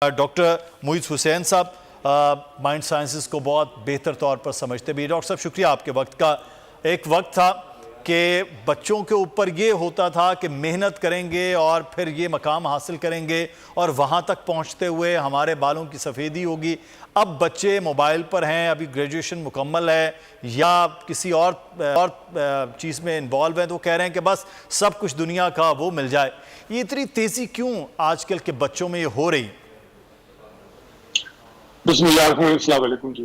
Doctor Moiz Hussain साहब mind sciences को बहुत बेहतर तौर पर समझते भी। डॉक्टर साहब शुक्रिया आपके वक्त का। एक वक्त था कि बच्चों के ऊपर ये होता था कि मेहनत करेंगे और फिर ये मकाम हासिल करेंगे और वहाँ तक पहुँचते हुए हमारे बालों की सफ़ेदी होगी। अब बच्चे मोबाइल पर हैं, अभी ग्रेजुएशन मुकम्मल है या किसी और चीज़ में इन्वॉल्व है तो कह रहे हैं कि बस सब कुछ दुनिया का वो मिल जाए। ये इतनी तेज़ी क्यों आजकल के बच्चों में ये हो रही? बिस्मिल्लाहिर्रहमानिर्रहीम जी।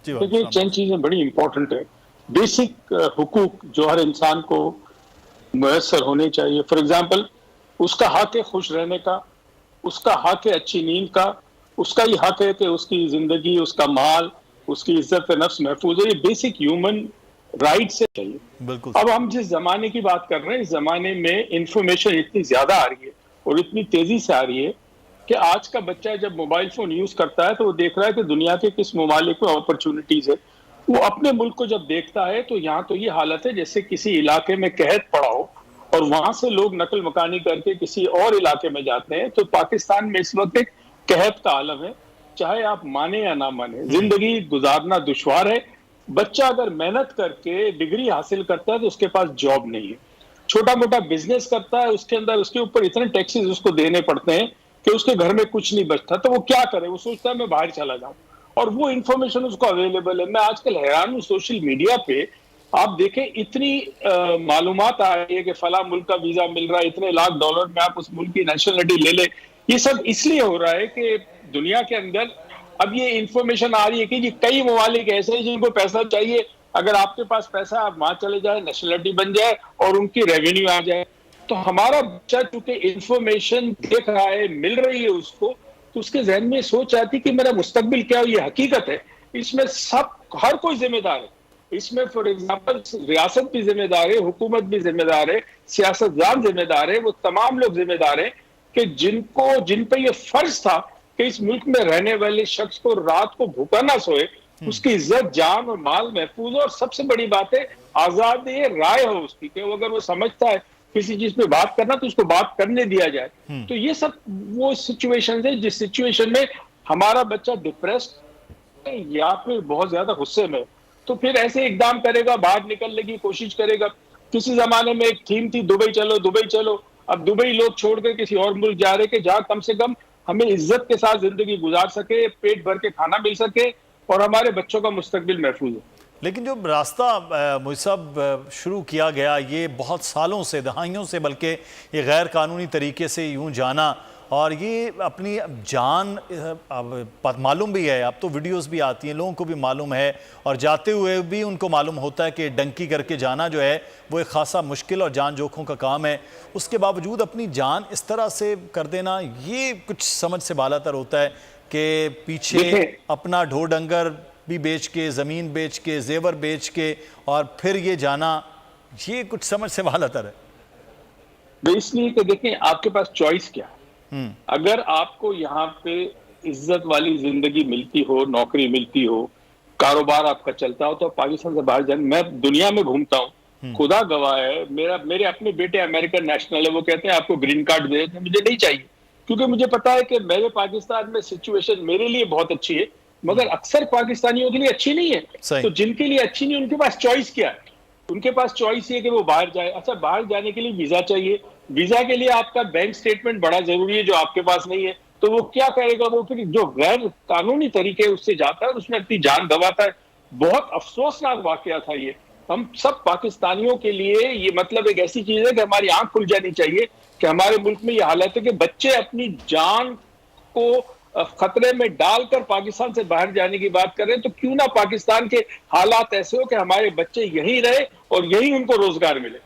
देखिए चंद चीजें बड़ी इंपॉर्टेंट है। बेसिक हुकूक जो हर इंसान को मुयस्सर होने चाहिए। फॉर एग्जांपल उसका हक है खुश रहने का, उसका हक है अच्छी नींद का, उसका ये हक है कि उसकी जिंदगी, उसका माल, उसकी इज्जत नफ्स महफूज है। ये बेसिक ह्यूमन राइट से चाहिए। बिल्कुल। अब हम जिस जमाने की बात कर रहे हैं, इस जमाने में इंफॉर्मेशन इतनी ज्यादा आ रही है और इतनी तेजी से आ रही है कि आज का बच्चा जब मोबाइल फोन यूज करता है तो वो देख रहा है कि दुनिया के किस ममालिक में अपॉर्चुनिटीज है। वो अपने मुल्क को जब देखता है तो यहाँ तो ये हालत है जैसे किसी इलाके में कहत पड़ा हो और वहां से लोग नकल मकानी करके किसी और इलाके में जाते हैं। तो पाकिस्तान में इस वक्त एक कहत का आलम है, चाहे आप माने या ना माने। जिंदगी गुजारना दुश्वार है। बच्चा अगर मेहनत करके डिग्री हासिल करता है तो उसके पास जॉब नहीं है। छोटा मोटा बिजनेस करता है, उसके अंदर उसके ऊपर इतने टैक्सेस उसको देने पड़ते हैं कि उसके घर में कुछ नहीं बचता। तो वो क्या करे? वो सोचता है मैं बाहर चला जाऊं और वो इंफॉर्मेशन उसको अवेलेबल है। मैं आजकल हैरान हूं, सोशल मीडिया पे आप देखें इतनी मालूमात आ रही है कि फला मुल्क का वीजा मिल रहा है, इतने लाख डॉलर में आप उस मुल्क की नेशनलिटी ले ले। ये सब इसलिए हो रहा है कि दुनिया के अंदर अब ये इंफॉर्मेशन आ रही है कि कई ममालिक ऐसे हैं जिनको पैसा चाहिए। अगर आपके पास पैसा आप वहां चले जाए, नेशनलिटी बन जाए और उनकी रेवेन्यू आ जाए। तो हमारा बच्चा चूंकि इंफॉर्मेशन देख रहा है, मिल रही है उसको, तो उसके जहन में सोच आती कि मेरा मुस्तकबिल क्या हो। ये हकीकत है, इसमें सब हर कोई जिम्मेदार है। इसमें फॉर एग्जांपल रियासत भी जिम्मेदार है, हुकूमत भी जिम्मेदार है, सियासतदान जिम्मेदार है, वो तमाम लोग जिम्मेदार है कि जिन पे ये फर्ज था कि इस मुल्क में रहने वाले शख्स को रात को भूखा ना सोए, उसकी इज्जत जान और माल महफूज हो। और सबसे बड़ी बात है आजाद राय हो उसकी, कि अगर वो समझता है किसी चीज पे बात करना तो उसको बात करने दिया जाए। तो ये सब वो सिचुएशन है जिस सिचुएशन में हमारा बच्चा डिप्रेस्ड या फिर बहुत ज्यादा गुस्से में, तो फिर ऐसे इकदाम करेगा, बाहर निकलने की कोशिश करेगा। किसी जमाने में एक थीम थी दुबई चलो दुबई चलो। अब दुबई लोग छोड़कर किसी और मुल्क जा रहे कि जहां कम से कम हमें इज्जत के साथ जिंदगी गुजार सके, पेट भर के खाना मिल सके और हमारे बच्चों का मुस्तकबिल महफूज हो। लेकिन जो रास्ता मुईज़ साहब शुरू किया गया, ये बहुत सालों से, दहाइयों से बल्कि, ये गैर कानूनी तरीके से यूं जाना और ये अपनी जान अब मालूम भी है, अब तो वीडियोस भी आती हैं, लोगों को भी मालूम है और जाते हुए भी उनको मालूम होता है कि डंकी करके जाना जो है वो एक खासा मुश्किल और जान जोखों का काम है। उसके बावजूद अपनी जान इस तरह से कर देना, ये कुछ समझ से बालातर होता है कि पीछे अपना ढो डंगर भी बेच के, ज़मीन बेच के, जेवर बेच के और फिर ये जाना, ये कुछ समझ से बालातर है। इसलिए कि देखें आपके पास चॉइस क्या है। अगर आपको यहाँ पे इज्जत वाली जिंदगी मिलती हो, नौकरी मिलती हो, कारोबार आपका चलता हो, तो पाकिस्तान से बाहर जाने। मैं दुनिया में घूमता हूँ, खुदा गवाह है, मेरे अपने बेटे अमेरिकन नेशनल है, वो कहते हैं आपको ग्रीन कार्ड दे, मुझे नहीं चाहिए क्योंकि मुझे पता है कि मेरे पाकिस्तान में सिचुएशन मेरे लिए बहुत अच्छी है, मगर अक्सर पाकिस्तानियों के लिए अच्छी नहीं है। तो जिनके लिए अच्छी नहीं, उनके पास चॉइस क्या है? उनके पास चॉइस ये कि वो बाहर जाए। अच्छा, बाहर जाने के लिए वीजा चाहिए, वीजा के लिए आपका बैंक स्टेटमेंट बड़ा जरूरी है जो आपके पास नहीं है। तो वो क्या करेगा? वो फिर जो गैर कानूनी तरीके उससे जाता है, उसमें अपनी जान गंवाता है। बहुत अफसोसनाक वाकया था ये। हम सब पाकिस्तानियों के लिए ये मतलब एक ऐसी चीज है कि हमारी आंख खुल जानी चाहिए कि हमारे मुल्क में ये हालत है कि बच्चे अपनी जान को खतरे में डालकर पाकिस्तान से बाहर जाने की बात कर रहे हैं। तो क्यों ना पाकिस्तान के हालात ऐसे हो कि हमारे बच्चे यहीं रहे और यहीं उनको रोजगार मिले।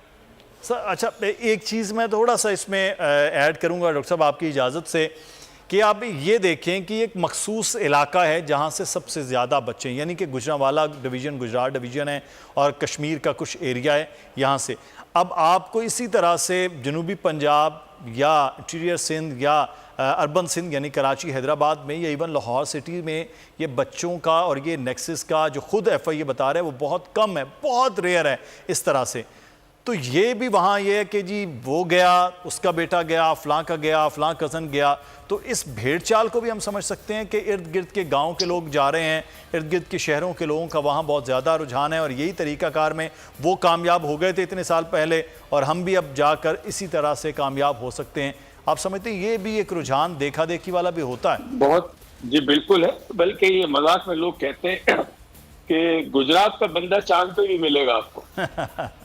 सर अच्छा, एक चीज़ मैं थोड़ा सा इसमें ऐड करूंगा डॉक्टर साहब आपकी इजाज़त से, कि आप ये देखें कि एक मखसूस इलाका है जहाँ से सबसे ज़्यादा बच्चे, यानी कि गुजरांवाला डिवीज़न, गुजरात डिवीज़न है और कश्मीर का कुछ एरिया है यहाँ से। अब आपको इसी तरह से जनूबी पंजाब या इंटीरियर सिंध या अर्बन सिंध यानी कराची, हैदराबाद में या इवन लाहौर सिटी में ये बच्चों का और ये नेक्सस का जो खुद FIA बता रहा है वो बहुत कम है, बहुत रेयर है इस तरह से। तो ये भी वहाँ ये है कि जी वो गया, उसका बेटा गया, फलां का गया, फलां कज़न गया। तो इस भेड़ चाल को भी हम समझ सकते हैं कि इर्द गिर्द के गांव के लोग जा रहे हैं, इर्द गिर्द के शहरों के लोगों का वहाँ बहुत ज़्यादा रुझान है, और यही तरीक़ाकार में वो कामयाब हो गए थे इतने साल पहले, और हम भी अब जाकर इसी तरह से कामयाब हो सकते हैं। आप समझते हैं ये भी एक रुझान देखा देखी वाला भी होता है? बहुत जी बिल्कुल है। बल्कि ये मजाक में लोग कहते हैं कि गुजरात का बंदा चांद पे भी मिलेगा आपको,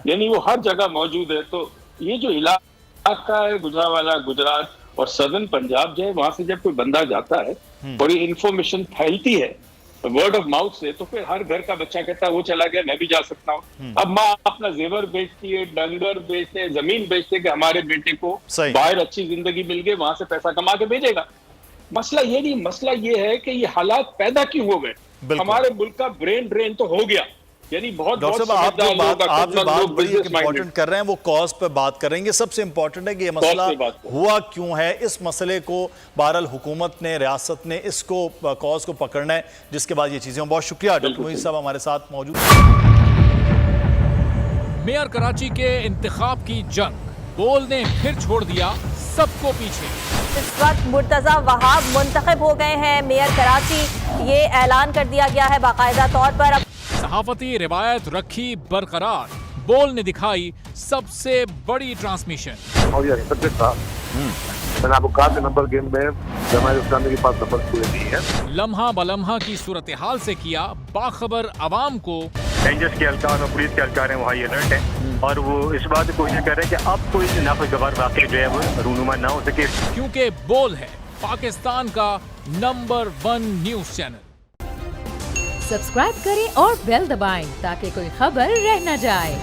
यानी वो हर जगह मौजूद है। तो ये जो इलाका है गुजरावाला, गुजरात और सदर्न पंजाब जो है, वहां से जब कोई बंदा जाता है और ये इंफॉर्मेशन फैलती है वर्ड ऑफ माउथ से, तो फिर हर घर का बच्चा कहता है वो चला गया, मैं भी जा सकता हूँ। अब माँ अपना जेवर बेचती है, डंगर बेचते हैं, जमीन बेचते हैं कि हमारे बेटे को बाहर अच्छी जिंदगी मिल गई, वहां से पैसा कमा के भेजेगा। मसला ये नहीं, मसला ये है कि ये हालात पैदा क्यों हो गए। हमारे मुल्क का ब्रेन ड्रेन तो हो गया, यानी बहुत डॉक्टर साहब आप जो बात बड़ी इंपॉर्टेंट कर रहे हैं वो कॉज पे बात करेंगे। सबसे इंपॉर्टेंट है कि ये मसला हुआ क्यों है। इस मसले को बहरहाल हुकूमत ने, रियासत ने इसको कॉज को पकड़ना है, जिसके बाद ये चीजें। बहुत शुक्रिया डॉक्टर मोहित साहब हमारे साथ मौजूद। मेयर कराची के इंतखाब की जंग, बोल ने फिर छोड़ दिया सबको पीछे। इस वक्त मुर्तजा वहाब मुंतखब हो गए हैं मेयर कराची, ये ऐलान कर दिया गया है बाकायदा तौर पर। अब सहाफती रिवायत रखी बरकरार, बोल ने दिखाई सबसे बड़ी ट्रांसमिशन। और ये हकीकत था, मैंने आपको कहा कि नंबर गेम में जमात इस्लामी के पास नंबर पूरे नहीं है। लम्हा बलम्हा की सूरत हाल से किया बाखबर अवाम को। रेंजर्स के एहलकार और पुलिस के एहलकार हैं वो हाई अलर्ट हैं, और वो इस बात की कोशिश कर रहे हैं कि अब कोई नाखुशगवार वाक़या जो है वो रूनुमा ना हो सके, क्योंकि बोल है पाकिस्तान का नंबर 1 न्यूज चैनल। सब्सक्राइब करें और बेल दबाएं ताकि कोई खबर रह न जाए।